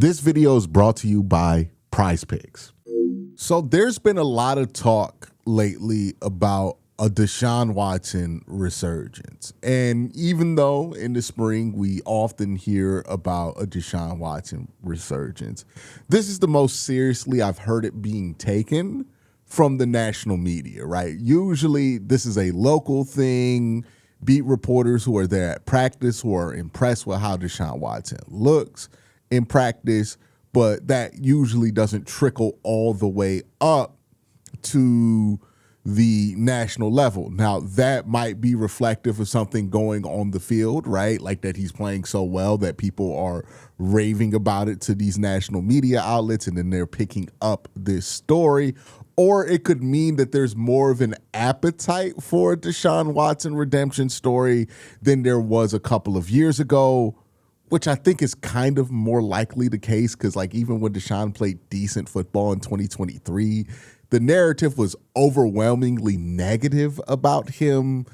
This video is brought to you by PrizePicks. So there's been a lot of talk lately about a Deshaun Watson resurgence. And even though in the spring we often hear about a Deshaun Watson resurgence, this is the most seriously I've heard it being taken from the national media, right? Usually this is a local thing. Beat reporters who are there at practice who are impressed with how Deshaun Watson looks in practice, but that usually doesn't trickle all the way up to the national level. Now, that might be reflective of something going on the field, right? Like that he's playing so well that people are raving about it to these national media outlets, and then they're picking up this story. Or it could mean that there's more of an appetite for a Deshaun Watson redemption story than there was a couple of years ago, which I think is kind of more likely the case because, like, even when Deshaun played decent football in 2023, the narrative was overwhelmingly negative about him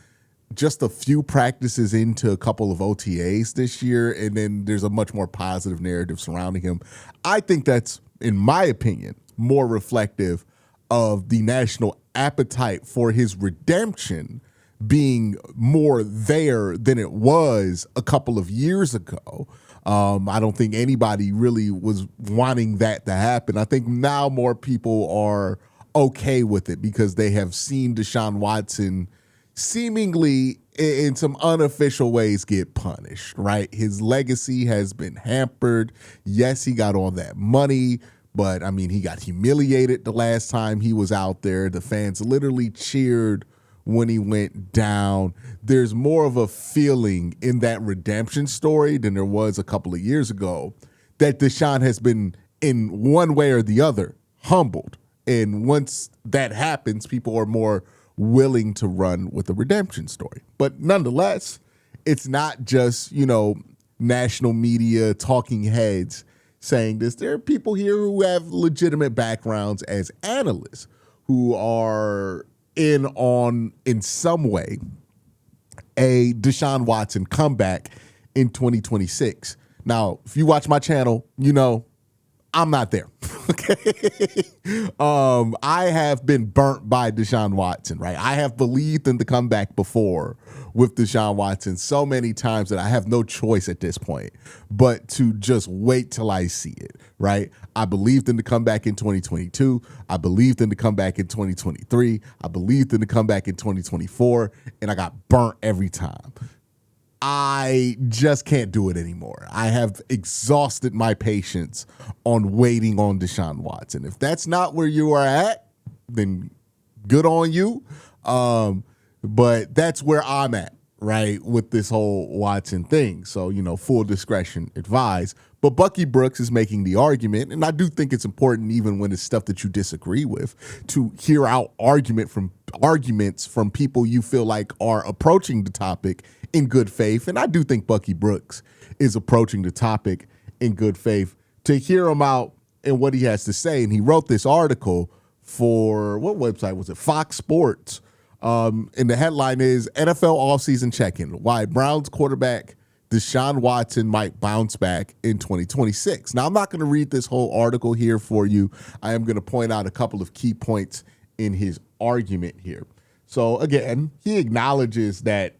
just a few practices into a couple of OTAs this year, and then there's a much more positive narrative surrounding him. I think that's, in my opinion, more reflective of the national appetite for his redemption being more there than it was a couple of years ago. I don't think anybody really was wanting that to happen. I think now more people are okay with it because they have seen Deshaun Watson seemingly in some unofficial ways get punished, right? His legacy has been hampered. Yes, he got all that money, but I mean, he got humiliated the last time he was out there. The fans literally cheered when he went down. There's more of a feeling in that redemption story than there was a couple of years ago that Deshaun has been, in one way or the other, humbled. And once that happens, people are more willing to run with the redemption story. But nonetheless, it's not just, national media talking heads saying this. There are people here who have legitimate backgrounds as analysts who are in some way a Deshaun Watson comeback in 2026. Now, if you watch my channel, I'm not there. Okay. I have been burnt by Deshaun Watson, right? I have believed in the comeback before with Deshaun Watson so many times that I have no choice at this point but to just wait till I see it, right? I believed in the comeback in 2022. I believed in the comeback in 2023. I believed in the comeback in 2024, and I got burnt every time. I just can't do it anymore. I have exhausted my patience on waiting on Deshaun Watson. If that's not where you are at, then good on you. But that's where I'm at, right, with this whole Watson thing. So, full discretion advised. But Bucky Brooks is making the argument, and I do think it's important, even when it's stuff that you disagree with, to hear out arguments from people you feel like are approaching the topic in good faith. And I do think Bucky Brooks is approaching the topic in good faith. To hear him out and what he has to say, and he wrote this article for, what website was it? Fox Sports. And the headline is NFL offseason check-in, why Browns quarterback Deshaun Watson might bounce back in 2026. Now, I'm not going to read this whole article here for you. I am going to point out a couple of key points in his argument here. So, again, he acknowledges that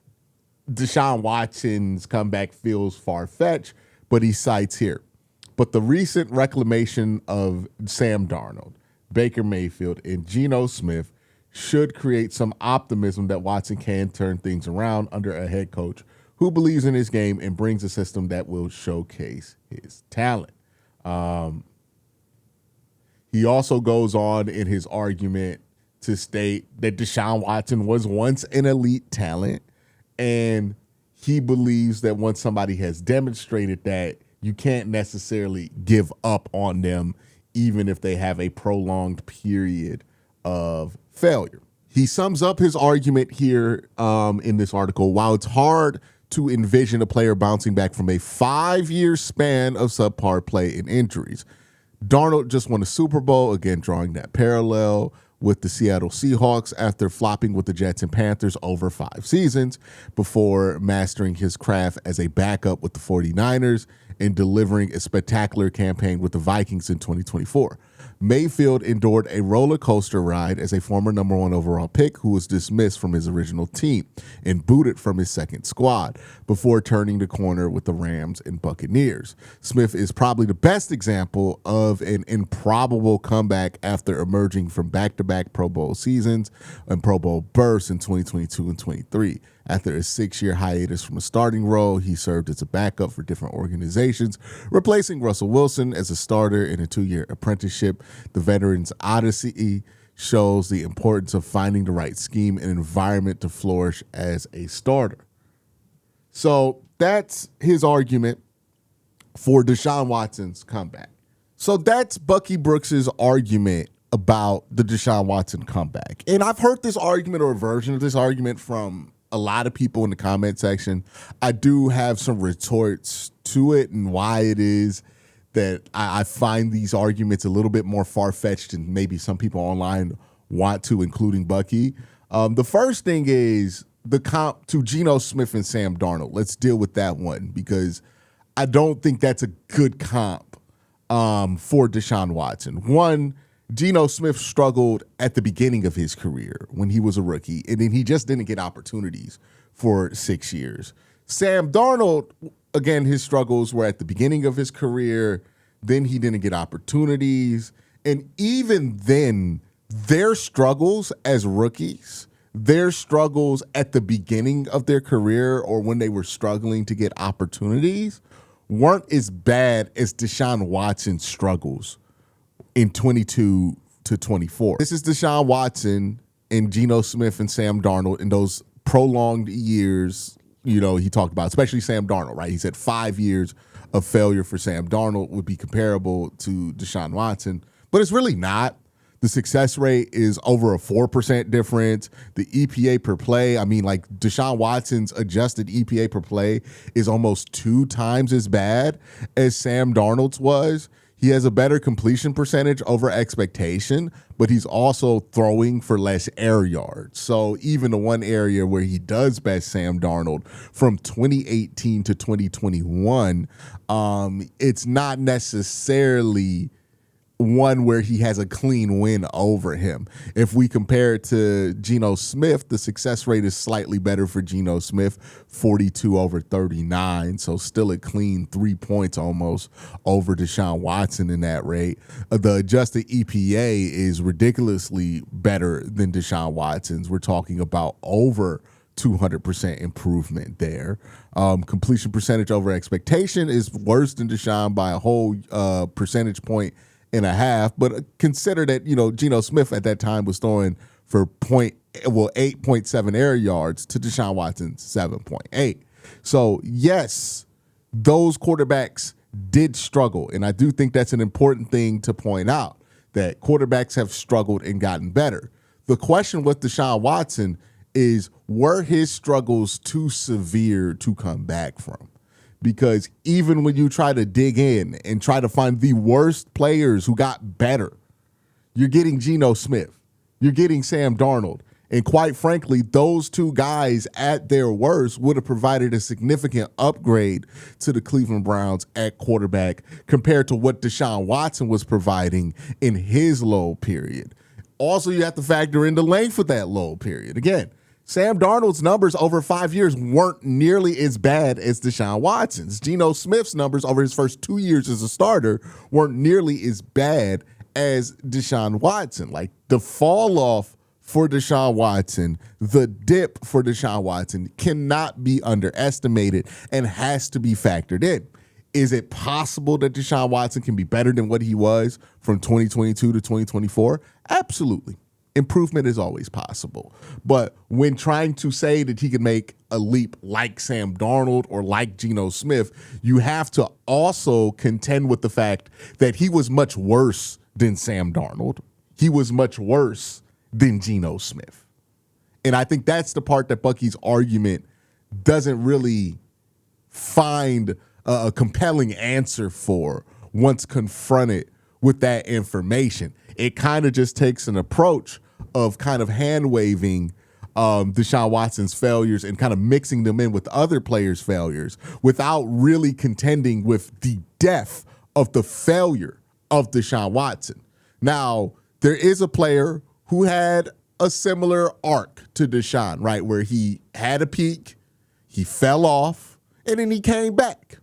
Deshaun Watson's comeback feels far-fetched, but he cites here. But the recent reclamation of Sam Darnold, Baker Mayfield, and Geno Smith should create some optimism that Watson can turn things around under a head coach who believes in his game and brings a system that will showcase his talent. He also goes on in his argument to state that Deshaun Watson was once an elite talent, and he believes that once somebody has demonstrated that, you can't necessarily give up on them even if they have a prolonged period of failure. He sums up his argument here in this article. While it's hard to envision a player bouncing back from a 5-year span of subpar play and injuries, Darnold just won a Super Bowl, again drawing that parallel with the Seattle Seahawks after flopping with the Jets and Panthers over 5 seasons before mastering his craft as a backup with the 49ers in delivering a spectacular campaign with the Vikings in 2024. Mayfield endured a roller coaster ride as a former number 1 overall pick who was dismissed from his original team and booted from his second squad before turning the corner with the Rams and Buccaneers. Smith is probably the best example of an improbable comeback after emerging from back-to-back Pro Bowl seasons and Pro Bowl berths in 2022 and 23. After a 6-year hiatus from a starting role, he served as a backup for different organizations, replacing Russell Wilson as a starter in a 2-year apprenticeship. The veteran's odyssey shows the importance of finding the right scheme and environment to flourish as a starter. So that's his argument for Deshaun Watson's comeback. So that's Bucky Brooks's argument about the Deshaun Watson comeback. And I've heard this argument or a version of this argument from a lot of people in the comment section. I do have some retorts to it and why it is that I find these arguments a little bit more far-fetched than maybe some people online want to, including Bucky. The first thing is the comp to Geno Smith and Sam Darnold. Let's deal with that one because I don't think that's a good comp for Deshaun Watson. One, Geno Smith struggled at the beginning of his career when he was a rookie, and then he just didn't get opportunities for 6 years. Sam Darnold, again, his struggles were at the beginning of his career, then he didn't get opportunities, and even then, their struggles as rookies, their struggles at the beginning of their career or when they were struggling to get opportunities weren't as bad as Deshaun Watson's struggles in 22 to 24. This is Deshaun Watson and Geno Smith and Sam Darnold in those prolonged years, you know, he talked about, especially Sam Darnold, right? He said 5 years of failure for Sam Darnold would be comparable to Deshaun Watson, but it's really not. The success rate is over a 4% difference. The EPA per play, I mean, like Deshaun Watson's adjusted EPA per play is almost 2 times as bad as Sam Darnold's was. He has a better completion percentage over expectation, but he's also throwing for less air yards. So even the one area where he does best Sam Darnold from 2018 to 2021, it's not necessarily one where he has a clean win over him. If we compare it to Geno Smith, the success rate is slightly better for Geno Smith, 42 over 39, so still a clean 3 points almost over Deshaun Watson in that rate. The adjusted EPA is ridiculously better than Deshaun Watson's. We're talking about over 200% improvement there. Completion percentage over expectation is worse than Deshaun by a whole percentage point and a half, but consider that, you know, Geno Smith at that time was throwing for 8.7 air yards to Deshaun Watson's 7.8. So yes, those quarterbacks did struggle, and I do think that's an important thing to point out, that quarterbacks have struggled and gotten better. The question with Deshaun Watson is, were his struggles too severe to come back from? Because even when you try to dig in and try to find the worst players who got better, you're getting Geno Smith, you're getting Sam Darnold. And quite frankly, those two guys at their worst would have provided a significant upgrade to the Cleveland Browns at quarterback compared to what Deshaun Watson was providing in his low period. Also, you have to factor in the length of that low period. Again, Sam Darnold's numbers over 5 years weren't nearly as bad as Deshaun Watson's. Geno Smith's numbers over his first 2 years as a starter weren't nearly as bad as Deshaun Watson. Like, the fall off for Deshaun Watson, the dip for Deshaun Watson cannot be underestimated and has to be factored in. Is it possible that Deshaun Watson can be better than what he was from 2022 to 2024? Absolutely. Improvement is always possible. But when trying to say that he can make a leap like Sam Darnold or like Geno Smith, you have to also contend with the fact that he was much worse than Sam Darnold. He was much worse than Geno Smith. And I think that's the part that Bucky's argument doesn't really find a compelling answer for once confronted with that information. It kind of just takes an approach of kind of hand-waving Deshaun Watson's failures and kind of mixing them in with other players' failures without really contending with the depth of the failure of Deshaun Watson. Now, there is a player who had a similar arc to Deshaun, right, where he had a peak, he fell off, and then he came back.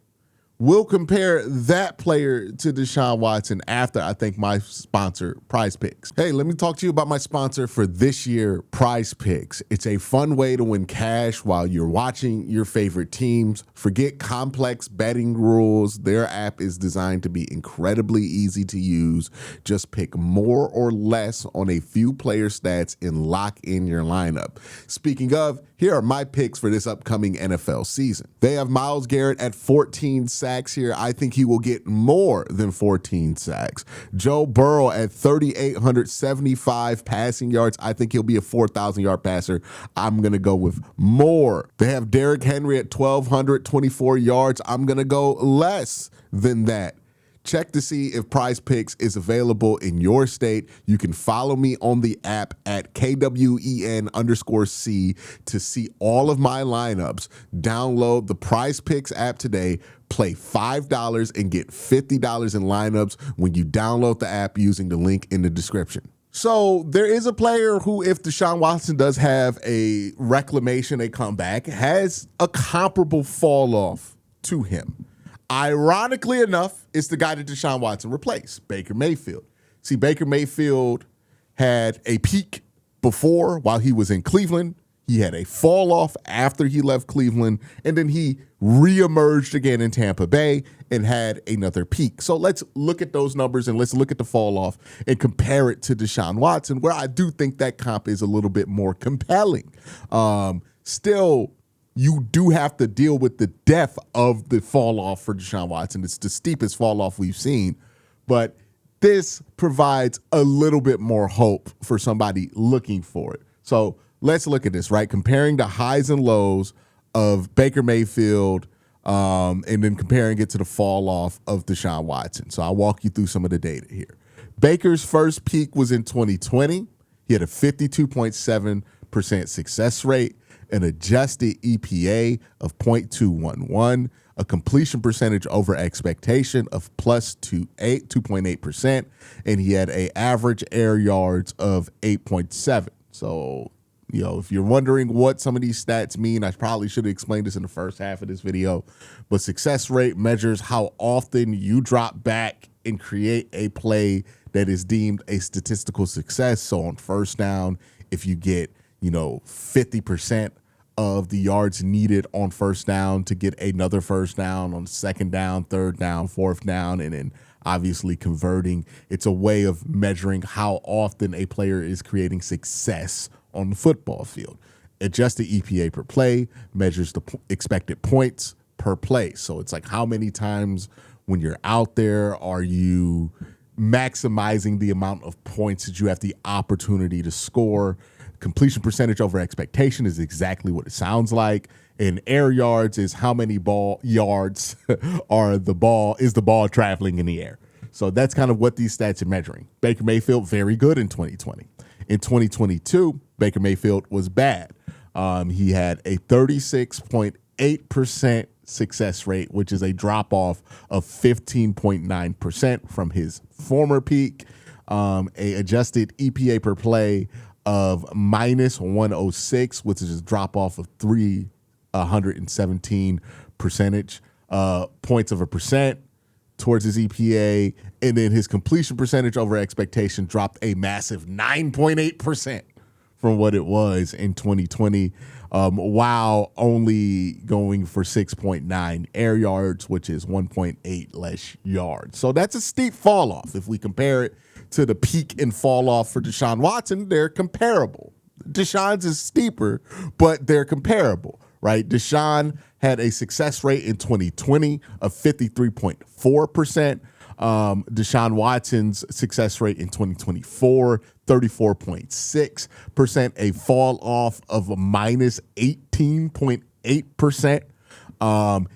We'll compare that player to Deshaun Watson after I thank my sponsor, PrizePicks. Hey, let me talk to you about my sponsor for this year, PrizePicks. It's a fun way to win cash while you're watching your favorite teams. Forget complex betting rules. Their app is designed to be incredibly easy to use. Just pick more or less on a few player stats and lock in your lineup. Speaking of, here are my picks for this upcoming NFL season. They have Myles Garrett at 14 sacks here. I think he will get more than 14 sacks. Joe Burrow at 3,875 passing yards. I think he'll be a 4,000-yard passer. I'm going to go with more. They have Derrick Henry at 1,224 yards. I'm going to go less than that. Check to see if PrizePicks is available in your state. You can follow me on the app at KWEN_C to see all of my lineups. Download the PrizePicks app today. Play $5 and get $50 in lineups when you download the app using the link in the description. So there is a player who, if Deshaun Watson does have a reclamation, a comeback, has a comparable fall off to him. Ironically enough, it's the guy that Deshaun Watson replaced, Baker Mayfield. See, Baker Mayfield had a peak before while he was in Cleveland. He had a fall off after he left Cleveland, and then he reemerged again in Tampa Bay and had another peak. So let's look at those numbers and let's look at the fall off and compare it to Deshaun Watson, where I do think that comp is a little bit more compelling. Still, you do have to deal with the depth of the fall off for Deshaun Watson. It's the steepest fall off we've seen, but this provides a little bit more hope for somebody looking for it. So let's look at this, right? Comparing the highs and lows of Baker Mayfield and then comparing it to the fall off of Deshaun Watson. So I'll walk you through some of the data here. Baker's first peak was in 2020. He had a 52.7% success rate, an adjusted EPA of 0.211, a completion percentage over expectation of plus 2.8%, and he had an average air yards of 8.7. So, if you're wondering what some of these stats mean, I probably should have explained this in the first half of this video, but success rate measures how often you drop back and create a play that is deemed a statistical success. So on first down, if you get, 50% of the yards needed on first down to get another first down on second down, third down, fourth down, and then obviously converting. It's a way of measuring how often a player is creating success on the football field. Adjusted EPA per play measures the expected points per play. So it's like how many times when you're out there are you maximizing the amount of points that you have the opportunity to score. Completion percentage over expectation is exactly what it sounds like. And air yards is how many ball yards is the ball traveling in the air. So that's kind of what these stats are measuring. Baker Mayfield, very good in 2020. In 2022, Baker Mayfield was bad. He had a 36.8% success rate, which is a drop off of 15.9% from his former peak. A adjusted EPA per play of minus 106, which is a drop off of 317 percentage points of a percent towards his EPA. And then his completion percentage over expectation dropped a massive 9.8% from what it was in 2020, while only going for 6.9 air yards, which is 1.8 less yards. So that's a steep fall off. If we compare it to the peak and fall off for Deshaun Watson, they're comparable. Deshaun's is steeper, but they're comparable, right? Deshaun had a success rate in 2020 of 53.4%. Deshaun Watson's success rate in 2024, 34.6%, a fall off of a minus 18.8%.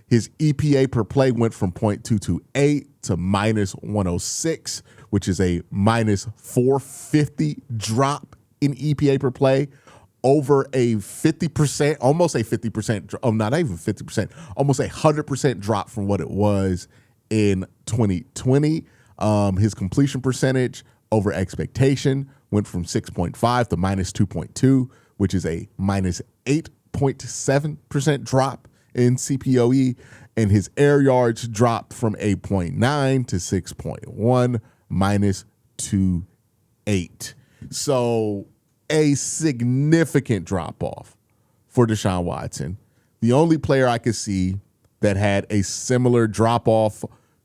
His EPA per play went from 0.228 to minus 106, which is a minus 450 drop in EPA per play. over a 50%, almost a 50%, not even 50%, almost 100% drop from what it was in 2020. His completion percentage over expectation went from 6.5 to minus 2.2, which is a minus 8.7% drop in CPOE. And his air yards dropped from 8.9 to 6.1, minus 2.8. So a significant drop off for Deshaun Watson. The only player I could see that had a similar drop off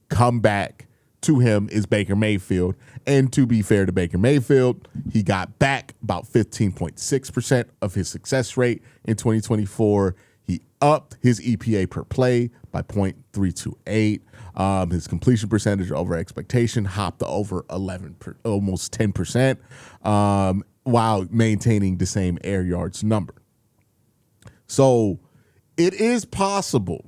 comeback to him is Baker Mayfield. And to be fair to Baker Mayfield, he got back about 15.6% of his success rate in 2024. He upped his EPA per play by 0.328. His completion percentage over expectation hopped to over 11, almost 10%, while maintaining the same air yards number. So it is possible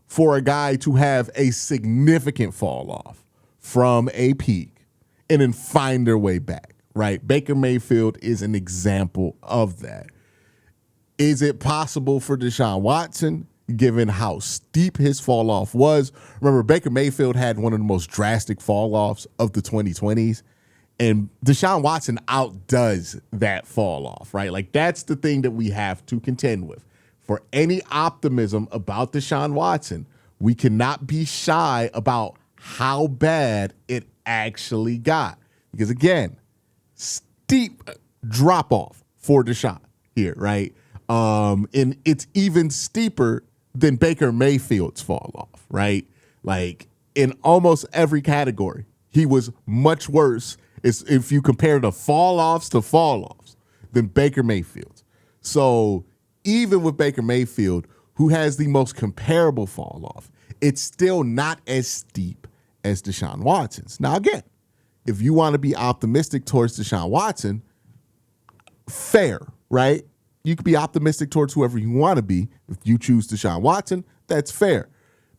for a guy to have a significant fall off from a peak and then find their way back, right? Baker Mayfield is an example of that. Is it possible for Deshaun Watson, given how steep his fall off was? Remember, Baker Mayfield had one of the most drastic fall offs of the 2020s, and Deshaun Watson outdoes that fall off, right? Like, that's the thing that we have to contend with. For any optimism about Deshaun Watson, we cannot be shy about how bad it actually got. Because, again, steep drop off for Deshaun here, right? And it's even steeper than Baker Mayfield's fall off, right? Like, in almost every category, he was much worse if you compare the fall offs to fall offs than Baker Mayfield's. So even with Baker Mayfield, who has the most comparable fall off, it's still not as steep as Deshaun Watson's. Now, again, if you want to be optimistic towards Deshaun Watson, fair, right? You can be optimistic towards whoever you want to be. If you choose Deshaun Watson, that's fair.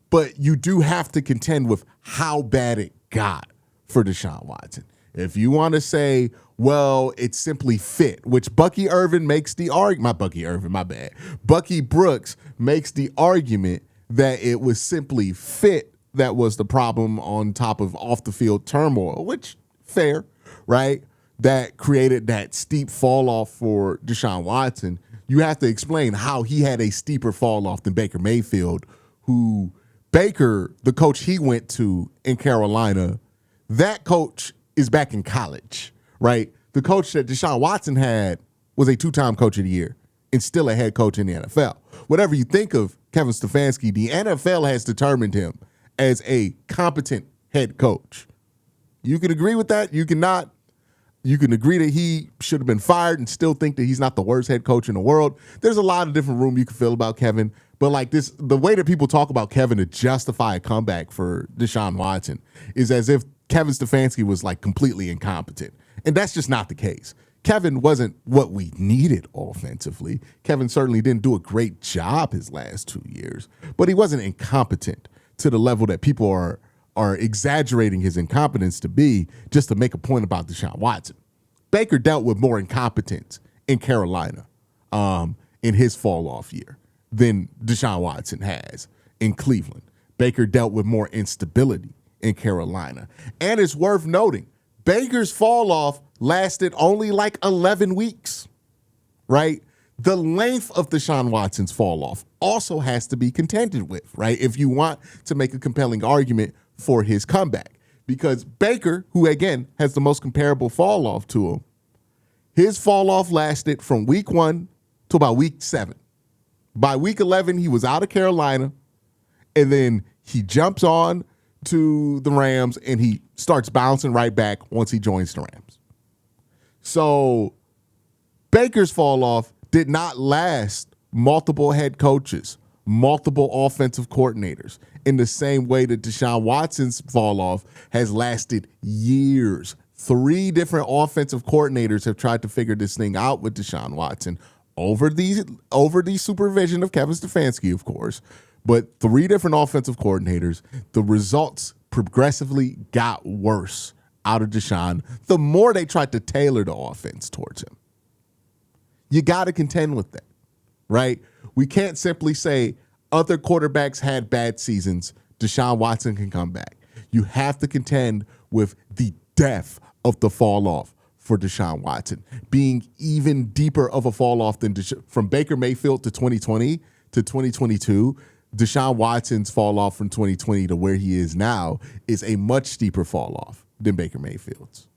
But you do have to contend with how bad it got for Deshaun Watson. If you want to say, well, it's simply fit, which Bucky Irvin makes the argument, not Bucky Irvin, my bad. Bucky Brooks makes the argument that it was simply fit that was the problem on top of off the field turmoil, which fair, right? That created that steep fall off for Deshaun Watson. You have to explain how he had a steeper fall off than Baker Mayfield, who Baker, the coach he went to in Carolina, that coach is back in college, right? The coach that Deshaun Watson had was a two-time coach of the year and still a head coach in the NFL. Whatever you think of Kevin Stefanski, the NFL has determined him as a competent head coach. You can agree with that. You cannot. You can agree that he should have been fired and still think that he's not the worst head coach in the world. There's a lot of different room you can feel about Kevin, but like this, the way that people talk about Kevin to justify a comeback for Deshaun Watson is as if Kevin Stefanski was like completely incompetent. And that's just not the case. Kevin wasn't what we needed offensively. Kevin certainly didn't do a great job his last 2 years, but he wasn't incompetent to the level that people are exaggerating his incompetence to be just to make a point about Deshaun Watson. Baker dealt with more incompetence in Carolina in his fall-off year than Deshaun Watson has in Cleveland. Baker dealt with more instability in Carolina. And it's worth noting, Baker's fall-off lasted only like 11 weeks, right? The length of Deshaun Watson's fall-off also has to be contended with, right? If you want to make a compelling argument for his comeback, because Baker, who again has the most comparable fall off to him, his fall off lasted from week 1 to about week 7. By week 11, he was out of Carolina, and then he jumps on to the Rams and he starts bouncing right back once he joins the Rams. So Baker's fall off did not last multiple head coaches, multiple offensive coordinators, in the same way that Deshaun Watson's fall off has lasted years. 3 different offensive coordinators have tried to figure this thing out with Deshaun Watson over the supervision of Kevin Stefanski, of course. But 3 different offensive coordinators, the results progressively got worse out of Deshaun the more they tried to tailor the offense towards him. You got to contend with that, right? We can't simply say other quarterbacks had bad seasons, Deshaun Watson can come back. You have to contend with the depth of the fall off for Deshaun Watson, being even deeper of a fall off than from Baker Mayfield to 2020 to 2022. Deshaun Watson's fall off from 2020 to where he is now is a much steeper fall off than Baker Mayfield's.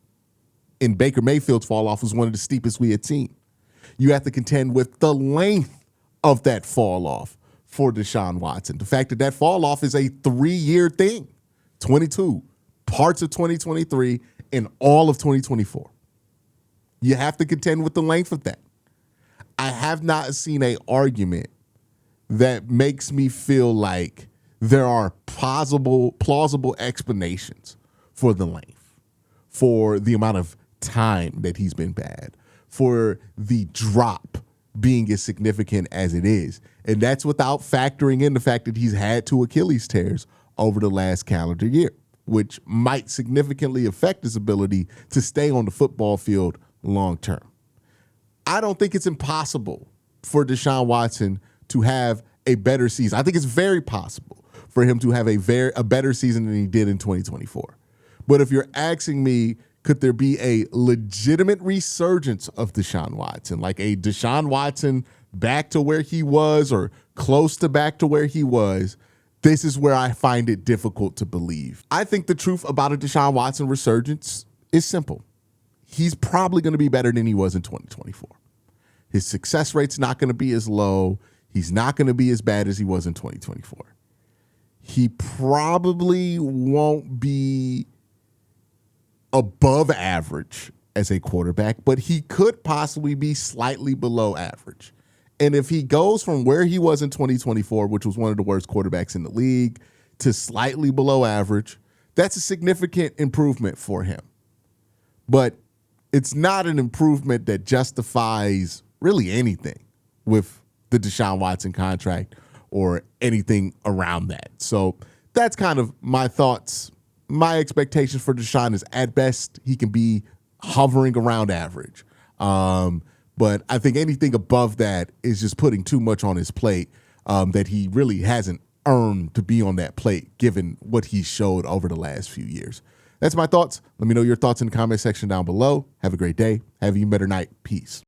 And Baker Mayfield's fall off was one of the steepest we had seen. You have to contend with the length of that fall off for Deshaun Watson. The fact that fall off is a 3-year thing, 22, parts of 2023, and all of 2024. You have to contend with the length of that. I have not seen an argument that makes me feel like there are plausible explanations for the length, for the amount of time that he's been bad, for the drop being as significant as it is. And that's without factoring in the fact that he's had 2 Achilles tears over the last calendar year, which might significantly affect his ability to stay on the football field long term. I don't think it's impossible for Deshaun Watson to have a better season. I think it's very possible for him to have a better season than he did in 2024. But if you're asking me, could there be a legitimate resurgence of Deshaun Watson, like a Deshaun Watson back to where he was or close to back to where he was, this is where I find it difficult to believe. I think the truth about a Deshaun Watson resurgence is simple. He's probably going to be better than he was in 2024. His success rate's not going to be as low. He's not going to be as bad as he was in 2024. He probably won't be above average as a quarterback, but he could possibly be slightly below average. And if he goes from where he was in 2024, which was one of the worst quarterbacks in the league, to slightly below average, that's a significant improvement for him. But it's not an improvement that justifies really anything with the Deshaun Watson contract or anything around that. So that's kind of my thoughts. My expectations for Deshaun is at best he can be hovering around average. But I think anything above that is just putting too much on his plate that he really hasn't earned to be on that plate given what he showed over the last few years. That's my thoughts. Let me know your thoughts in the comment section down below. Have a great day. Have an even better night. Peace.